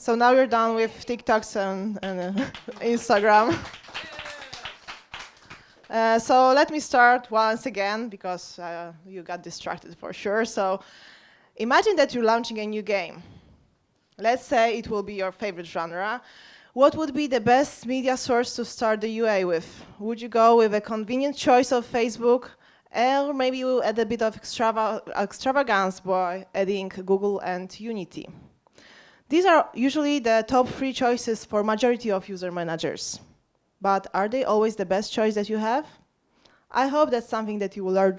So now you're done with TikToks and Instagram. So let me start once again, because you got distracted for sure. So imagine that you're launching a new game. Let's say it will be your favorite genre. What would be the best media source to start the UA with? Would you go with a convenient choice of Facebook, or maybe you add a bit of extravagance by adding Google and Unity? These are usually the top 3 choices for majority of user managers. But are they always the best choice that you have? I hope that's something that you will learn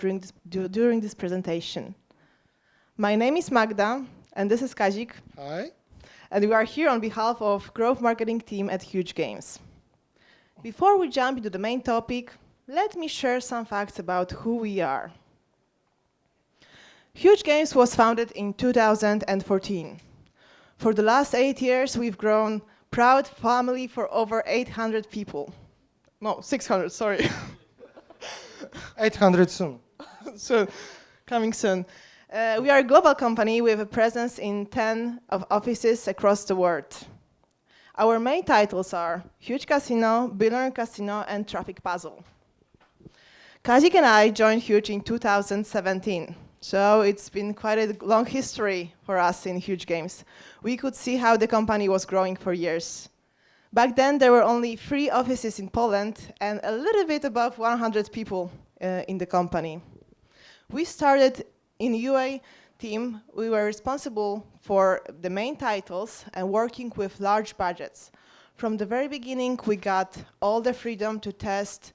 during this presentation. My name is Magda, and this is Kazik. Hi. And we are here on behalf of growth marketing team at Huuuge Games. Before we jump into the main topic, let me share some facts about who we are. Huuuge Games was founded in 2014. For the last 8 years, we've grown proud family for over 800 people. No, 600, sorry. 800 soon. Soon, coming soon. We are a global company with a presence in 10 offices across the world. Our main titles are Huuuge Casino, Billionaire Casino, and Traffic Puzzle. Kazik and I joined Huuuge in 2017. So it's been quite a long history for us in Huuuge Games. We could see how the company was growing for years. Back then, there were only 3 offices in Poland and a little bit above 100 people in the company. We started in UA team. We were responsible for the main titles and working with large budgets. From the very beginning, we got all the freedom to test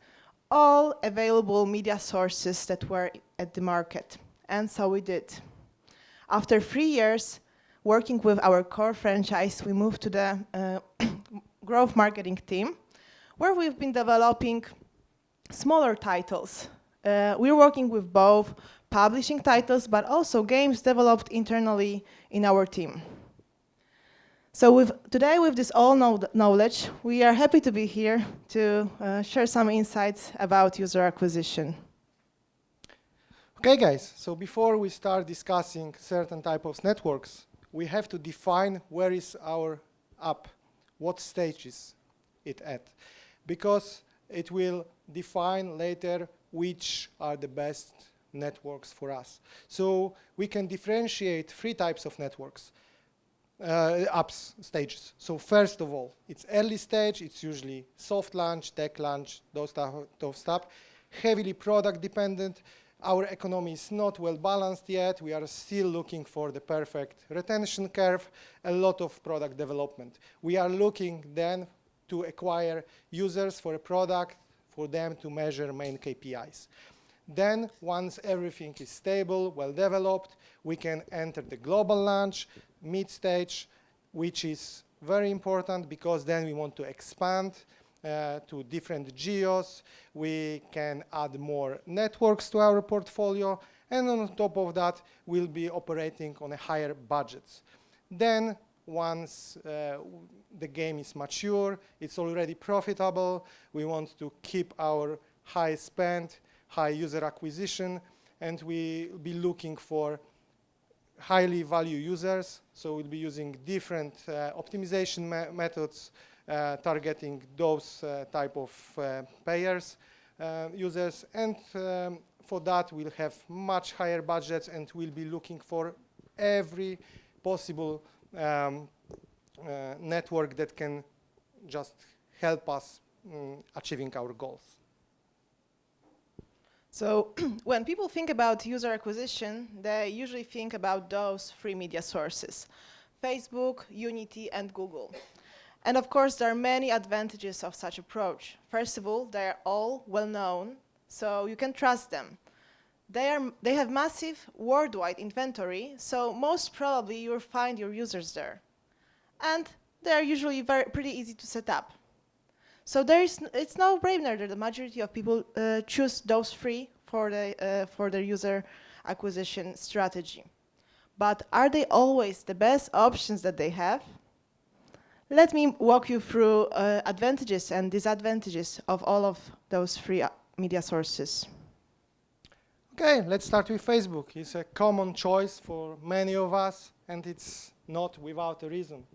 all available media sources that were at the market. And so we did. After 3 years working with our core franchise, we moved to the growth marketing team, where we've been developing smaller titles. We're working with both publishing titles, but also games developed internally in our team. So today, with this all knowledge, we are happy to be here to share some insights about user acquisition. Okay, guys, so before we start discussing certain type of networks, we have to define where is our app, what stage is it at, because it will define later which are the best networks for us. So we can differentiate 3 types of networks, apps stages. So first of all, it's early stage, it's usually soft launch, tech launch, those stuff, heavily product dependent. Our economy is not well balanced yet. We are still looking for the perfect retention curve, a lot of product development. We are looking then to acquire users for a product, for them to measure main KPIs. Then, once everything is stable, well developed, we can enter the global launch, mid-stage, which is very important because then we want to expand to different geos. We can add more networks to our portfolio, and on top of that, we'll be operating on a higher budgets. Then, once the game is mature, it's already profitable, we want to keep our high spend, high user acquisition, and we'll be looking for highly value users. So we'll be using different optimization methods, targeting those type of payers, users, and for that we'll have much higher budgets, and we'll be looking for every possible network that can just help us achieving our goals. So when people think about user acquisition, they usually think about those 3 media sources: Facebook, Unity, and Google. And of course, there are many advantages of such approach. First of all, they are all well-known, so you can trust them. They have massive worldwide inventory, so most probably you'll find your users there. And they are usually pretty easy to set up. So it's no brainer that the majority of people choose those 3 for their user acquisition strategy. But are they always the best options that they have? Let me walk you through advantages and disadvantages of all of those 3 media sources. Okay, let's start with Facebook. It's a common choice for many of us, and it's not without a reason.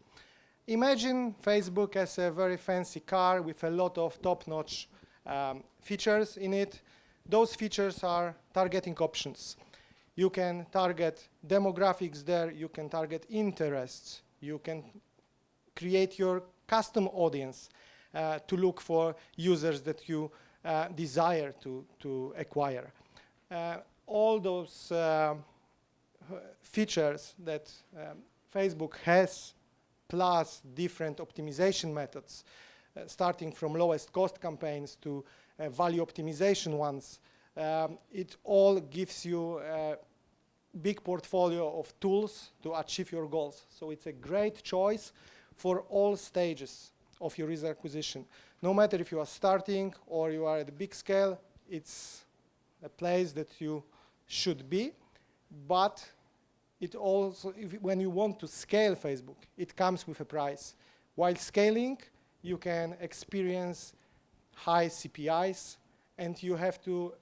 Imagine Facebook as a very fancy car with a lot of top-notch features in it. Those features are targeting options. You can target demographics there, you can target interests, you can create your custom audience to look for users that you desire to acquire. All those features that Facebook has, plus different optimization methods, starting from lowest cost campaigns to value optimization ones, it all gives you a big portfolio of tools to achieve your goals. So it's a great choice for all stages of your user acquisition. No matter if you are starting or you are at a big scale, it's a place that you should be. But it also, when you want to scale Facebook, it comes with a price. While scaling, you can experience high CPIs, and you have to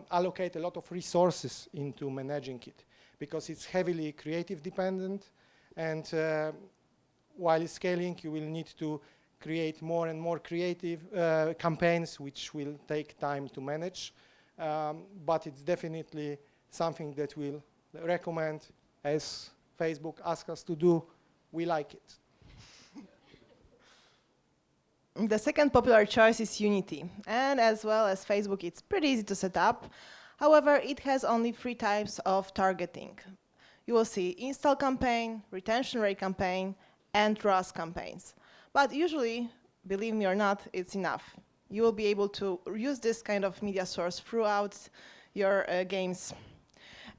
allocate a lot of resources into managing it, because it's heavily creative dependent, and while scaling, you will need to create more and more creative campaigns, which will take time to manage. But it's definitely something that we'll recommend, as Facebook asks us to do. We like it. The second popular choice is Unity, and as well as Facebook, it's pretty easy to set up. However, it has only 3 types of targeting. You will see install campaign, retention rate campaign, and ROAS campaigns. But usually, believe me or not, it's enough. You will be able to use this kind of media source throughout your games.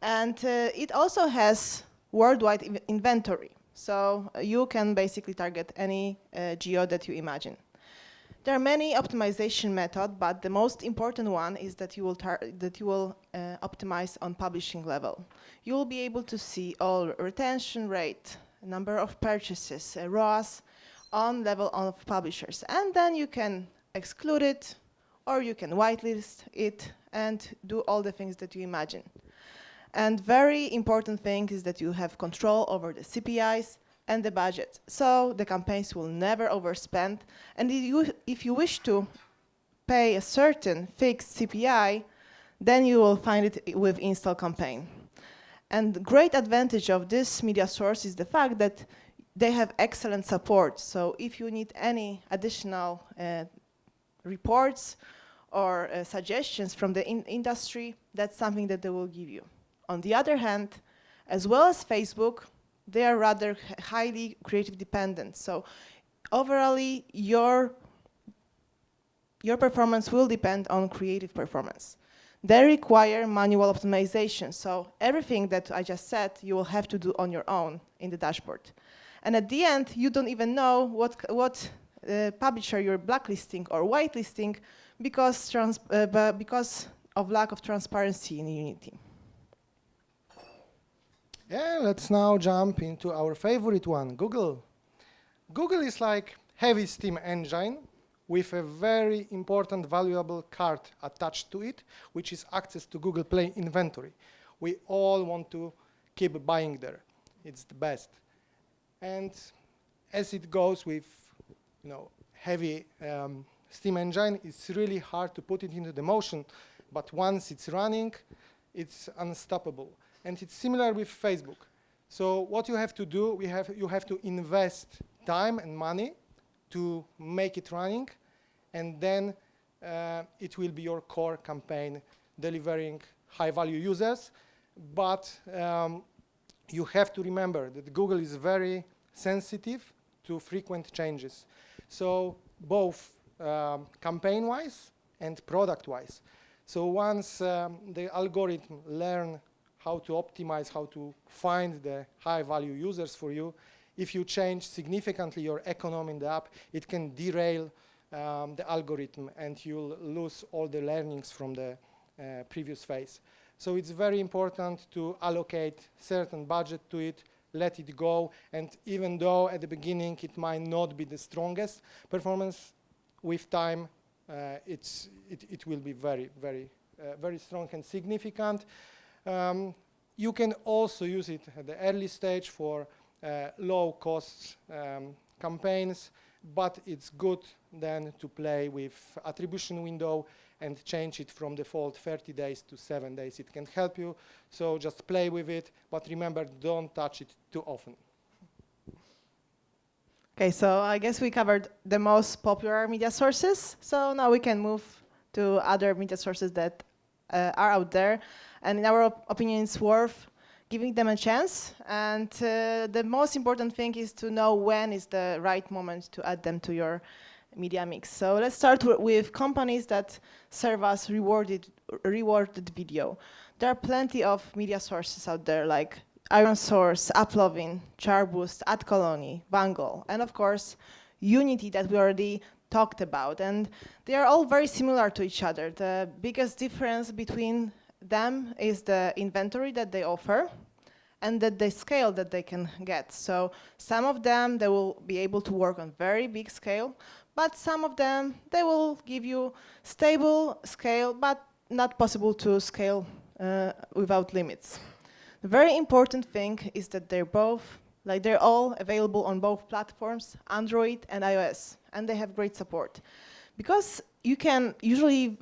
And it also has worldwide inventory, so you can basically target any geo that you imagine. There are many optimization methods, but the most important one is that you will optimize on publishing level. You will be able to see all retention rate, number of purchases, ROAS on level of publishers, and then you can exclude it, or you can whitelist it and do all the things that you imagine. And very important thing is that you have control over the CPIs and the budget, so the campaigns will never overspend. And if you wish to pay a certain fixed CPI, then you will find it with install campaign. And the great advantage of this media source is the fact that they have excellent support. So if you need any additional reports or suggestions from the industry, that's something that they will give you. On the other hand, as well as Facebook, they are rather highly creative dependent. So overall, your performance will depend on creative performance. They require manual optimization. So everything that I just said, you will have to do on your own in the dashboard. And at the end, you don't even know what publisher you're blacklisting or whitelisting because of lack of transparency in Unity. Yeah, let's now jump into our favorite one, Google. Google is like heavy steam engine with a very important, valuable card attached to it, which is access to Google Play inventory. We all want to keep buying there. It's the best. And as it goes with, heavy steam engine, it's really hard to put it into the motion. But once it's running, it's unstoppable. And it's similar with Facebook. So what you have to do, you have to invest time and money to make it running, and then it will be your core campaign delivering high-value users. But you have to remember that Google is very sensitive to frequent changes. So both campaign-wise and product-wise. So once the algorithm learn how to optimize, how to find the high-value users for you, if you change significantly your economy in the app, it can derail the algorithm, and you'll lose all the learnings from the previous phase. So it's very important to allocate certain budget to it, let it go, and even though at the beginning it might not be the strongest performance, with time it will be very, very, very strong and significant. You can also use it at the early stage for low cost campaigns, but it's good then to play with attribution window and change it from default 30 days to 7 days. It can help you, so just play with it, but remember, don't touch it too often. Okay, so I guess we covered the most popular media sources, so now we can move to other media sources that are out there, and in our opinion it's worth giving them a chance, and the most important thing is to know when is the right moment to add them to your media mix. So let's start with companies that serve us rewarded video. There are plenty of media sources out there like IronSource, Uplovin, Charboost, AdColony, Bangle, and of course Unity that we already talked about. And they are all very similar to each other. The biggest difference between them is the inventory that they offer and the scale that they can get. So some of them, they will be able to work on very big scale, but some of them, they will give you stable scale, but not possible to scale without limits. The very important thing is that they're all available on both platforms, Android and iOS, and they have great support. Because you can usually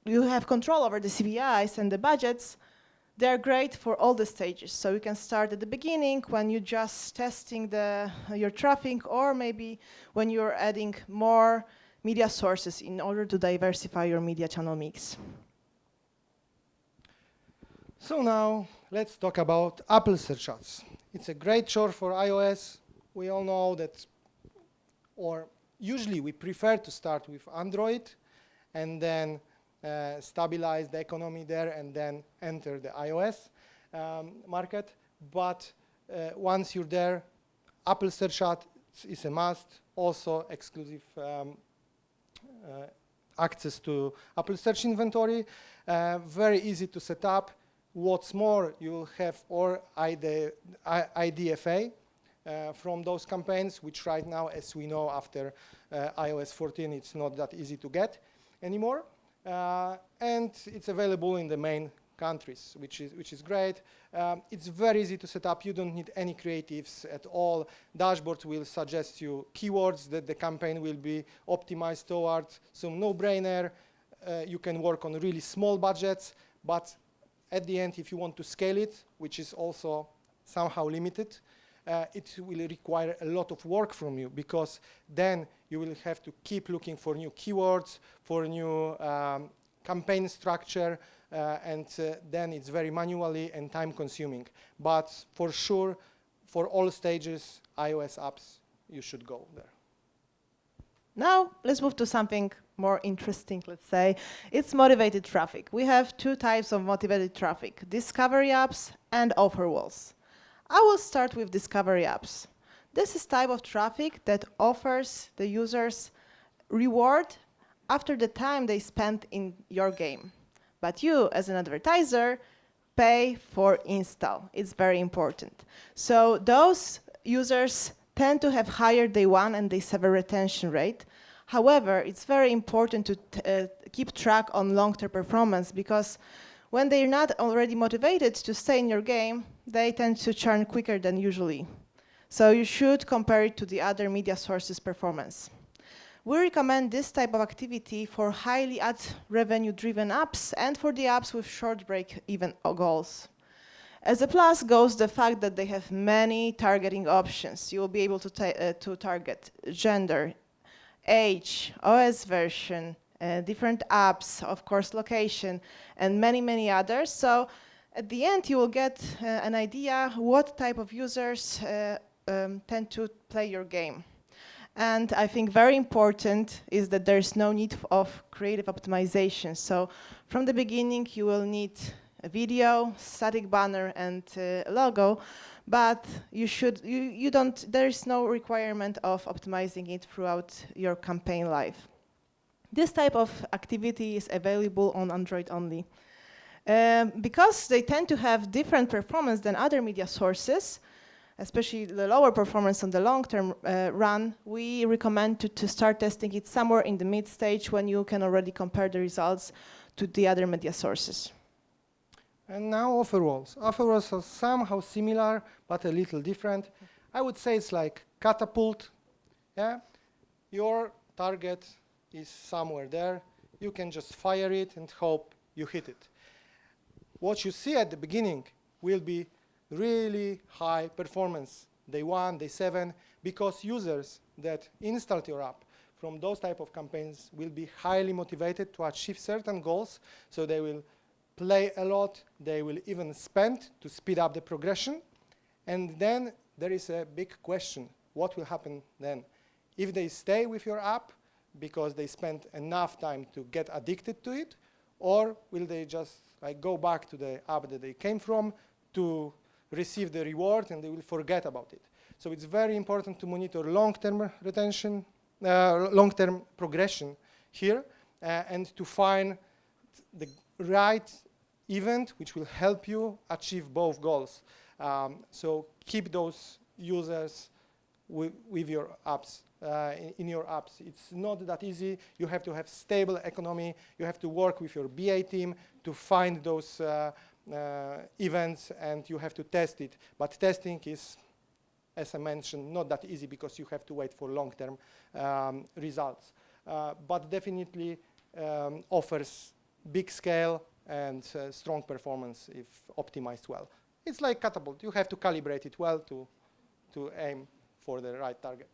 you have control over the CPIs and the budgets, they're great for all the stages. So you can start at the beginning when you're just testing your traffic, or maybe when you're adding more media sources in order to diversify your media channel mix. So now let's talk about Apple Search Ads. It's a great tool for iOS. We all know that, or usually we prefer to start with Android and then stabilize the economy there and then enter the iOS market. But once you're there, Apple Search Ads is a must. Also exclusive access to Apple Search Inventory. Very easy to set up. What's more, you'll have IDFA from those campaigns, which right now, as we know, after iOS 14, it's not that easy to get anymore. And it's available in the main countries, which is great. It's very easy to set up. You don't need any creatives at all. Dashboard will suggest you keywords that the campaign will be optimized towards. So no-brainer. You can work on really small budgets, but at the end, if you want to scale it, which is also somehow limited, it will require a lot of work from you, because then you will have to keep looking for new keywords, for new campaign structure, and then it's very manually and time-consuming. But for sure, for all stages, iOS apps, you should go there. Now, let's move to something more interesting, let's say. It's motivated traffic. We have two types of motivated traffic: discovery apps and offer walls. I will start with discovery apps. This is type of traffic that offers the users reward after the time they spent in your game. But you, as an advertiser, pay for install. It's very important. So those users tend to have higher day one and day 7 retention rate. However, it's very important to keep track on long-term performance, because when they're not already motivated to stay in your game, they tend to churn quicker than usually. So you should compare it to the other media sources' performance. We recommend this type of activity for highly ad revenue-driven apps and for the apps with short break-even goals. As a plus goes the fact that they have many targeting options. You will be able to target gender, age, OS version, different apps, of course location, and many, many others. So at the end you will get an idea what type of users tend to play your game. And I think very important is that there's no need of creative optimization. So from the beginning you will need a video, static banner, and logo, but there is no requirement of optimizing it throughout your campaign life. This type of activity is available on Android only. Because they tend to have different performance than other media sources, especially the lower performance on the long-term run, we recommend to start testing it somewhere in the mid stage when you can already compare the results to the other media sources. And now offer walls. Offer walls are somehow similar, but a little different. I would say it's like catapult. Yeah? Your target is somewhere there. You can just fire it and hope you hit it. What you see at the beginning will be really high performance, day 1, day 7, because users that installed your app from those type of campaigns will be highly motivated to achieve certain goals, so they will play a lot, they will even spend to speed up the progression, and then there is a big question, what will happen then? If they stay with your app because they spent enough time to get addicted to it, or will they just go back to the app that they came from to receive the reward and they will forget about it? So it's very important to monitor long-term retention, long-term progression here, and to find the right event which will help you achieve both goals. So keep those users with your apps, in your apps. It's not that easy. You have to have stable economy. You have to work with your BA team to find those events, and you have to test it. But testing is, as I mentioned, not that easy because you have to wait for long-term results. But definitely offers big scale and strong performance if optimized well. It's like Catapult. You have to calibrate it well to aim for the right target.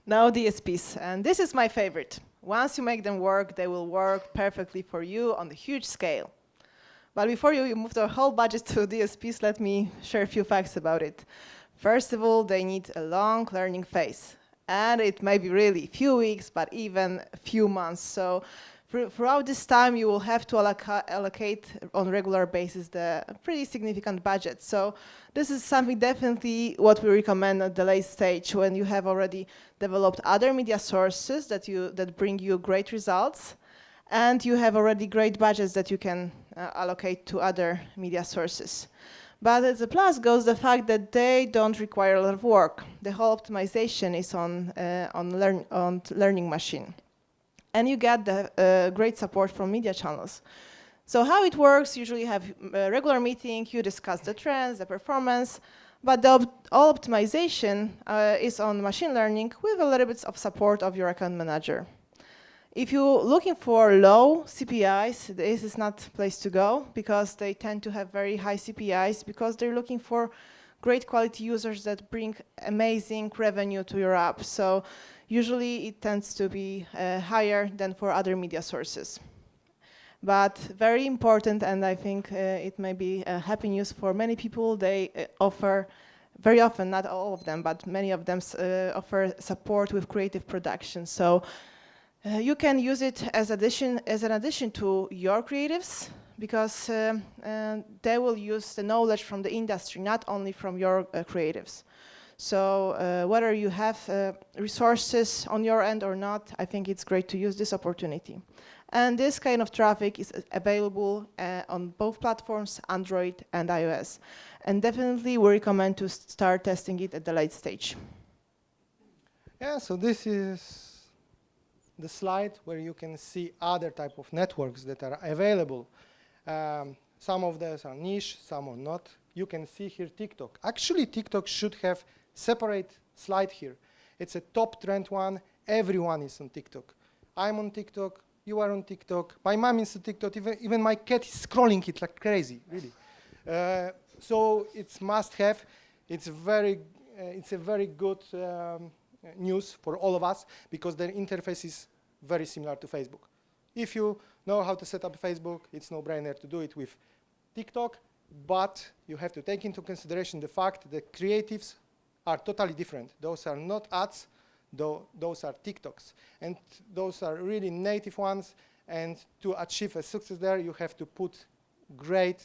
Now DSPs, and this is my favorite. Once you make them work, they will work perfectly for you on the huge scale. But before you move the whole budget to DSPs, let me share a few facts about it. First of all, they need a long learning phase. And it may be really a few weeks, but even a few months. So throughout this time, you will have to allocate on a regular basis the pretty significant budget. So this is something definitely what we recommend at the late stage when you have already developed other media sources that bring you great results, and you have already great budgets that you can allocate to other media sources. But as a plus goes the fact that they don't require a lot of work. The whole optimization is on learning machine. And you get the great support from media channels. So how it works, usually you have a regular meeting, you discuss the trends, the performance, but the all optimization is on machine learning with a little bit of support of your account manager. If you're looking for low CPIs, this is not the place to go because they tend to have very high CPIs because they're looking for great quality users that bring amazing revenue to your app. So usually it tends to be higher than for other media sources. But very important, and I think it may be a happy news for many people, they offer very often, not all of them, but many of them offer support with creative production. So you can use it as an addition to your creatives, because they will use the knowledge from the industry, not only from your creatives. So whether you have resources on your end or not, I think it's great to use this opportunity. And this kind of traffic is available on both platforms, Android and iOS. And definitely we recommend to start testing it at the late stage. Yeah, so this is the slide where you can see other type of networks that are available. Some of those are niche, some are not. You can see here TikTok. Actually, TikTok should have separate slide here. It's a top trend one. Everyone is on TikTok. I'm on TikTok. You are on TikTok. My mom is on TikTok. Even my cat is scrolling it like crazy, really. So it's must have. It's a very good news for all of us because their interface is very similar to Facebook. If you know how to set up Facebook, it's no-brainer to do it with TikTok, but you have to take into consideration the fact that creatives are totally different. Those are not ads, those are TikToks. And those are really native ones, and to achieve a success there, you have to put great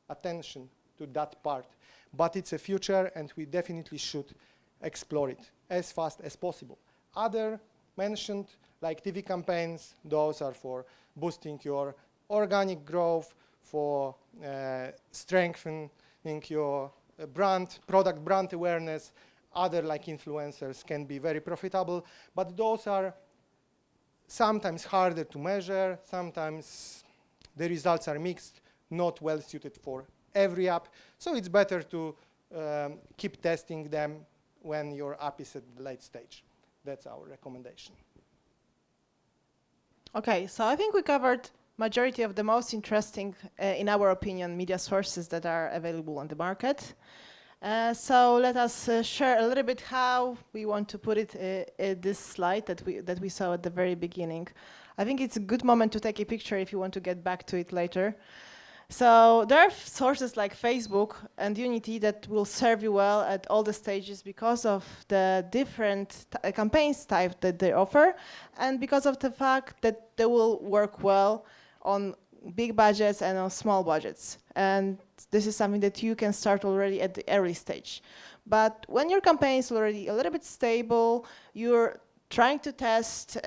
attention to that part. But it's a future, and we definitely should explore it as fast as possible. Other mentioned, like TV campaigns, those are for boosting your organic growth, for strengthening your product brand awareness. Other, like influencers, can be very profitable, but those are sometimes harder to measure, sometimes the results are mixed, not well suited for every app. So it's better to keep testing them when your app is at the late stage. That's our recommendation. Okay, so I think we covered majority of the most interesting, in our opinion, media sources that are available on the market. So let us share a little bit how we want to put it in this slide that we saw at the very beginning. I think it's a good moment to take a picture if you want to get back to it later. So there are sources like Facebook and Unity that will serve you well at all the stages because of the different campaigns type that they offer and because of the fact that they will work well on big budgets and on small budgets. And this is something that you can start already at the early stage. But when your campaign is already a little bit stable, you're trying to test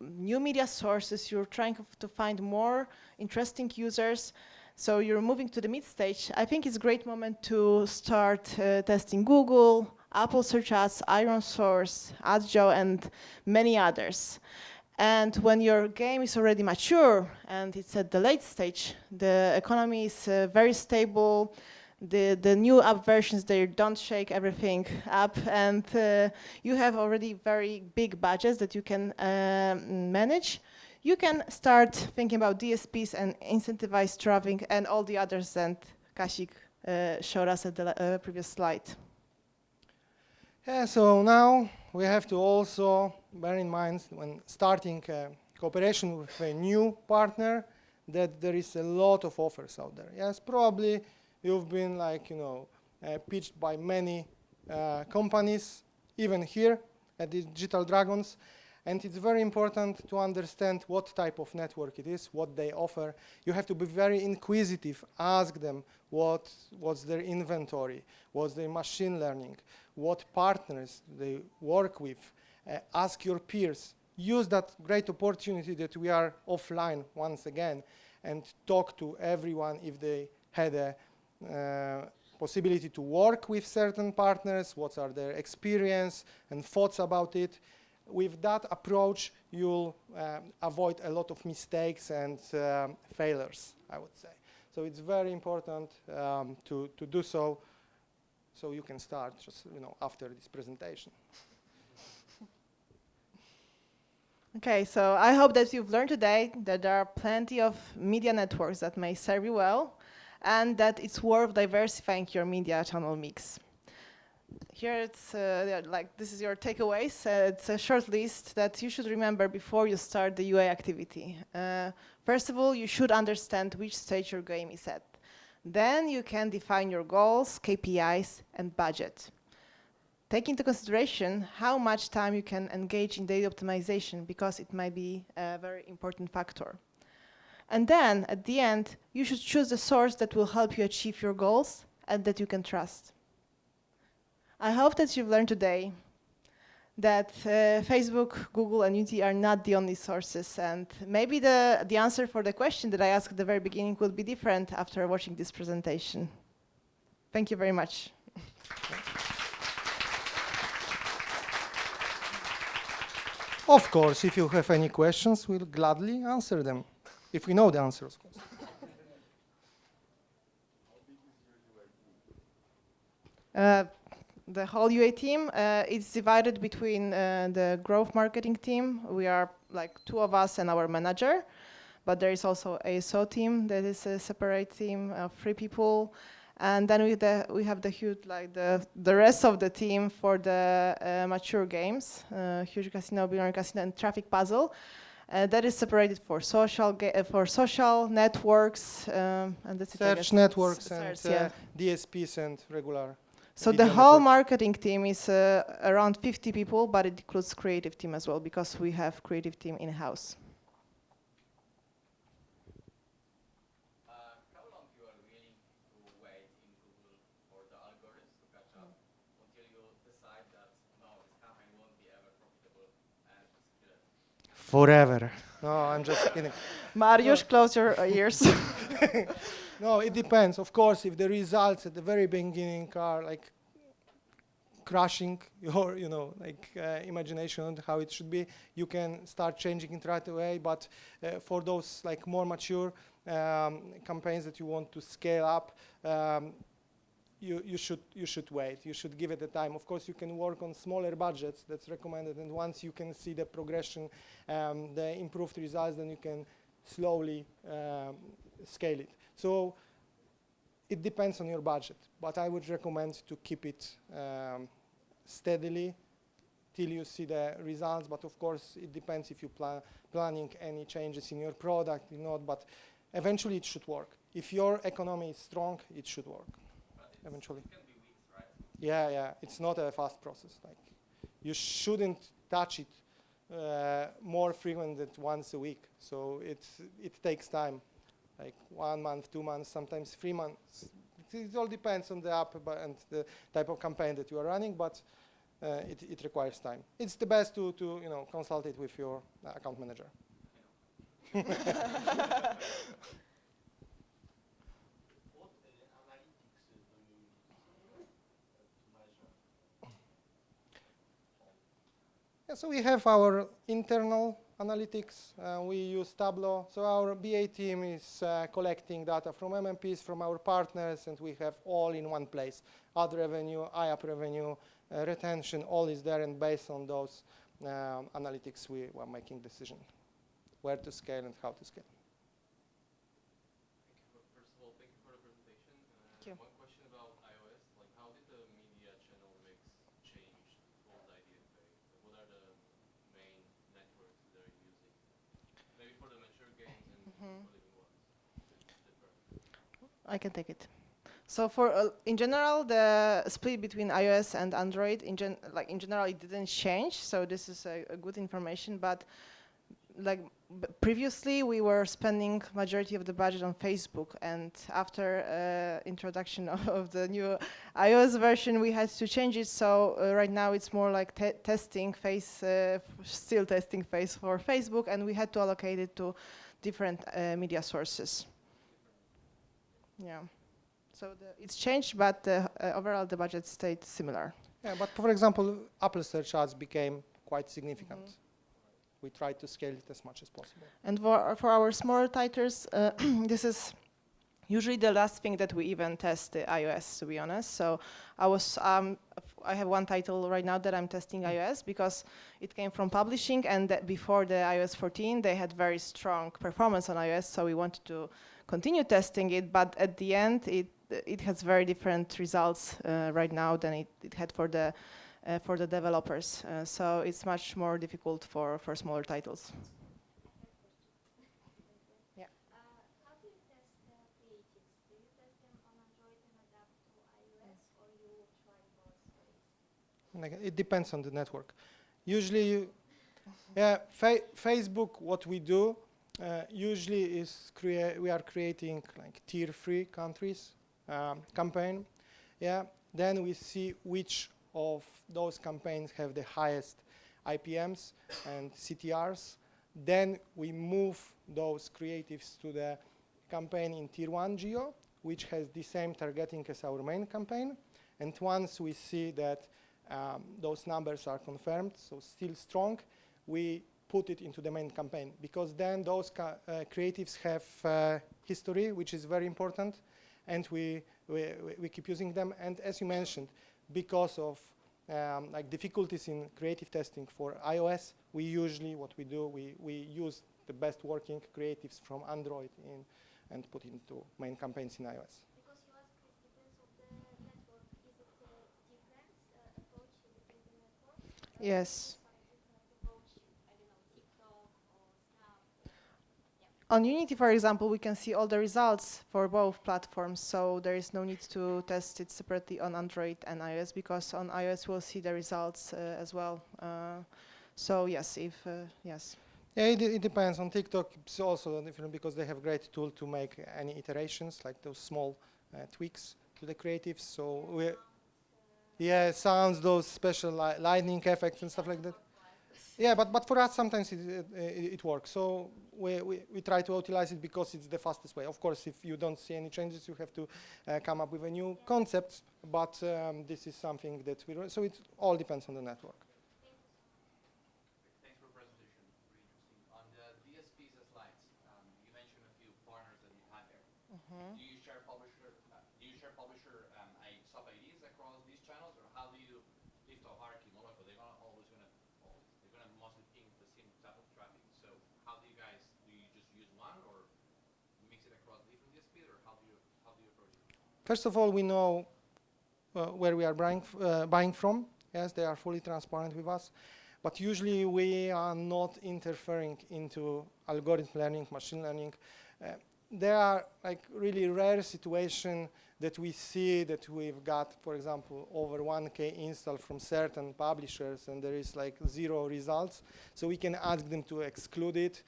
new media sources, you're trying to find more interesting users, so you're moving to the mid stage, I think it's a great moment to start testing Google, Apple Search Ads, Iron Source, AdJoe, and many others. And when your game is already mature and it's at the late stage, the economy is very stable, the new app versions, they don't shake everything up, and you have already very big budgets that you can manage. You can start thinking about DSPs and incentivized traffic and all the others that Kasik showed us at the previous slide. Yeah, so now we have to also bear in mind when starting cooperation with a new partner that there is a lot of offers out there. Yes, probably you've been pitched by many companies, even here at the Digital Dragons. And it's very important to understand what type of network it is, what they offer. You have to be very inquisitive, ask them what's their inventory, what's their machine learning, what partners they work with. Ask your peers. Use that great opportunity that we are offline once again and talk to everyone if they had a possibility to work with certain partners, what are their experience and thoughts about it. With that approach, you'll avoid a lot of mistakes and failures, I would say. So it's very important to do so you can start just after this presentation. Okay, so I hope that you've learned today that there are plenty of media networks that may serve you well and that it's worth diversifying your media channel mix. Here it's this is your takeaways. It's a short list that you should remember before you start the UA activity. First of all, you should understand which stage your game is at. Then you can define your goals, KPIs, and budget. Take into consideration how much time you can engage in data optimization because it might be a very important factor. And then, at the end, you should choose a source that will help you achieve your goals and that you can trust. I hope that you've learned today that Facebook, Google, and Unity are not the only sources, and maybe the answer for the question that I asked at the very beginning will be different after watching this presentation. Thank you very much. Of course, if you have any questions, we'll gladly answer them, if we know the answers, of course. The whole UA team is divided between the growth marketing team. We are like 2 of us and our manager, but there is also ASO team that is a separate team of 3 people. And then we have the huge, the rest of the team for the mature games, Huuuge Casino, Billionaire Casino, and Traffic Puzzle. That is separated for social networks and that's search networks and yeah. DSPs and regular. So the whole marketing team is around 50 people, but it includes creative team as well because we have creative team in-house. How long you are willing to wait in Google for the algorithms to catch up until you decide that no, this campaign won't be ever profitable and just kill it? Forever. No, I'm just kidding. Mariusz, close your ears. No, it depends. Of course, if the results at the very beginning are crushing your, imagination on how it should be, you can start changing it right away. But for those like more mature campaigns that you want to scale up, you should wait. You should give it the time. Of course, you can work on smaller budgets. That's recommended. And once you can see the progression, the improved results, then you can slowly scale it. So it depends on your budget, but I would recommend to keep it steadily till you see the results. But of course, it depends if you planning any changes in your product or not. But eventually, it should work. If your economy is strong, it should work. Eventually. It can be weeks, right? Yeah. It's not a fast process. Like, you shouldn't touch it more frequent than once a week. So it takes time, like 1 month, 2 months, sometimes 3 months. It all depends on the app and the type of campaign that you are running, but it requires time. It's the best to consult it with your account manager. What analytics do you use to measure? Yeah, so we have our internal analytics. We use Tableau. So our BA team is collecting data from MMPs, from our partners, and we have all in one place. Ad revenue, IAP revenue, retention, all is there, and based on those analytics, we are making decision where to scale and how to scale. First of all, thank you for the presentation. Thank you. One question about iOS, like how did the media channel mix change towards IDFA? What are the main networks that are using? Maybe for the mature games and for living ones, it's different. I can take it. So for in general, the split between iOS and Android in general it didn't change. So this is a good information. But like previously, we were spending majority of the budget on Facebook, and after introduction of the new iOS version, we had to change it. So right now it's more like testing phase, still testing phase for Facebook, and we had to allocate it to different media sources. Yeah. So it's changed, but overall the budget stayed similar. Yeah, but for example, Apple search ads became quite significant. We tried to scale it as much as possible. And for our smaller titles, this is usually the last thing that we even test the iOS, to be honest. So I have one title right now that I'm testing iOS because it came from publishing, and before the iOS 14, they had very strong performance on iOS, so we wanted to continue testing it, but at the end, it has very different results right now than it had for the developers. So it's much more difficult for smaller titles. Yeah. How do you test the creatives? Do you test them on Android and adapt to iOS, or you try both ways? It depends on the network. Usually, Facebook, what we do usually is we are creating like tier 3 countries campaign. Yeah. Then we see which of those campaigns have the highest IPMs and CTRs. Then we move those creatives to the campaign in tier 1 geo, which has the same targeting as our main campaign. And once we see that those numbers are confirmed, so still strong, we put it into the main campaign, because then those creatives have history, which is very important, and we keep using them. And as you mentioned, because of like difficulties in creative testing for iOS, we usually, what we do, we use the best working creatives from Android and put into main campaigns in iOS. Because you asked, it depends on the network. Is it different approach between the networks? Yes. Some different approach, I don't know, TikTok or Snap. On Unity, for example, we can see all the results for both platforms, so there is no need to test it separately on Android and iOS, because on iOS we'll see the results as well. So yes, yes. Yeah, it depends. On TikTok, it's also different because they have great tool to make any iterations, like those small tweaks to the creatives. So sounds, those special lightning effects and stuff like that. Yeah, but for us sometimes it works. So we try to utilize it because it's the fastest way. Of course, if you don't see any changes, you have to come up with a new concept. But this is something that we. So it all depends on the network. Thanks for the presentation. Pretty interesting. On the DSPs slides, you mentioned a few partners that you had there. Do you share publisher? Sub IDs across these channels, or how do you lift a hierarchy model? But they're not always gonna. They're gonna mostly ping the same type of traffic. So how do you guys? Do you just use one, or mix it across different DSPs, or how do you approach it? First of all, we know where we are buying from. Yes, they are fully transparent with us. But usually we are not interfering into algorithm learning, machine learning. There are like really rare situations that we see that we've got, for example, over 1K install from certain publishers and there is like 0 results. So we can ask them to exclude it,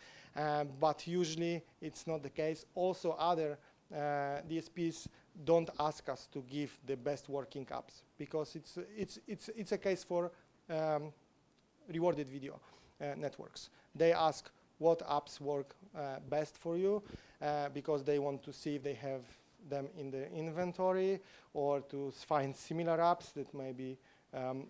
but usually it's not the case. Also other DSPs don't ask us to give the best working apps because it's a case for rewarded video networks. They ask what apps work best for you because they want to see if they have them in the inventory or to find similar apps that may be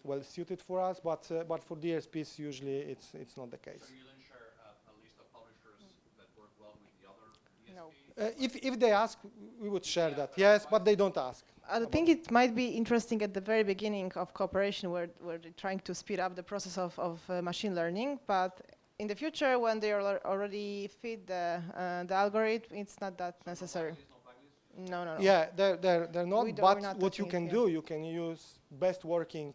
well suited for us. But for DSPs, usually it's not the case. So you don't share a list of publishers that work well with the other DSPs? If they ask, we would share that. Yes, but they don't ask. I think it might be interesting at the very beginning of cooperation where they're trying to speed up the process of machine learning, but in the future when they already feed the algorithm, it's not that necessary. No. Yeah, they're not, We're but not what you touching can it, do, you can use best working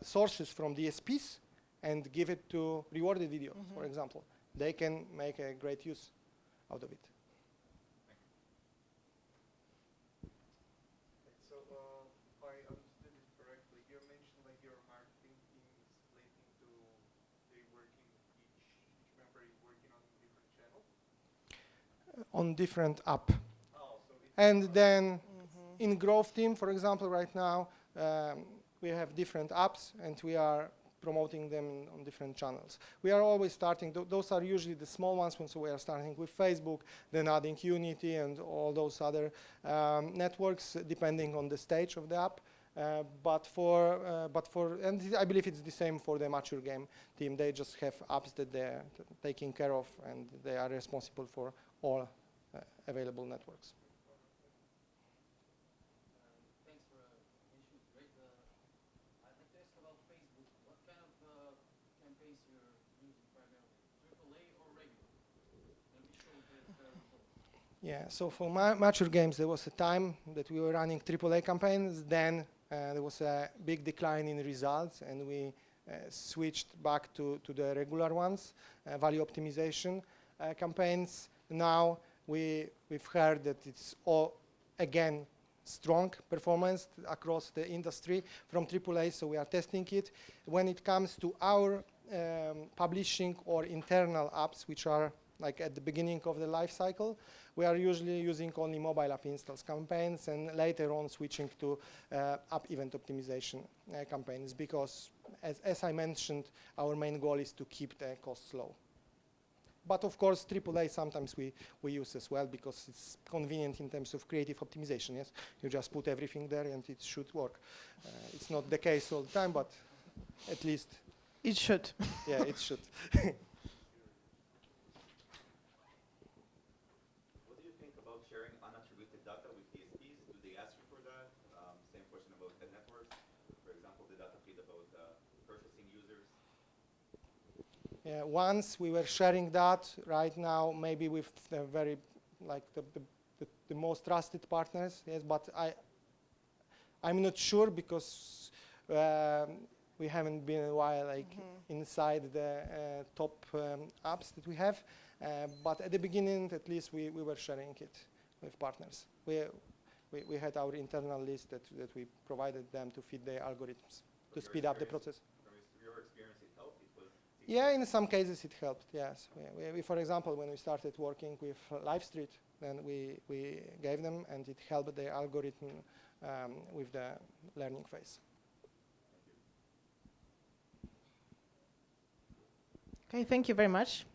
sources from DSPs and give it to rewarded video, for example. They can make a great use out of it. So, if I understood it correctly, you mentioned like your marketing team is split into, they working, each member is working on different channels? On different app. Oh, so it's And then in growth team, for example, right now, we have different apps and we are promoting them on different channels. We are always starting, those are usually the small ones, so we are starting with Facebook, then adding Unity and all those other networks depending on the stage of the app. And I believe it's the same for the mature game team. They just have apps that they're taking care of and they are responsible for all available networks. Thanks for mentioning. Great. I'd like to ask about Facebook. What kind of campaigns you're using primarily? AAA or regular? And we showed the results. Yeah, so for mature games, there was a time that we were running AAA campaigns. Then there was a big decline in results, and we switched back to the regular ones, value optimization campaigns. Now we've heard that it's all, again, strong performance across the industry from AAA, so we are testing it. When it comes to our publishing or internal apps, which are like at the beginning of the life cycle, we are usually using only mobile app installs campaigns and later on switching to app event optimization campaigns because, as I mentioned, our main goal is to keep the costs low. But of course, AAA sometimes we use as well because it's convenient in terms of creative optimization. Yes, you just put everything there and it should work. It's not the case all the time, but at least It should. yeah, it should. What do you think about sharing unattributed data with DSPs? Do they ask you for that? Same question about the networks. For example, the data feed about purchasing users. Yeah, once we were sharing that. Right now, maybe with the very like the most trusted partners. Yes, but I'm not sure because we haven't been in a while like inside the top apps that we have. But at the beginning, at least we were sharing it with partners. We had our internal list that we provided them to feed the algorithms to speed up the process. From your experience, it helped? Yeah, in some cases it helped, yes. We, for example, when we started working with LiveStreet, then we gave them and it helped the algorithm with the learning phase. Okay, thank you very much.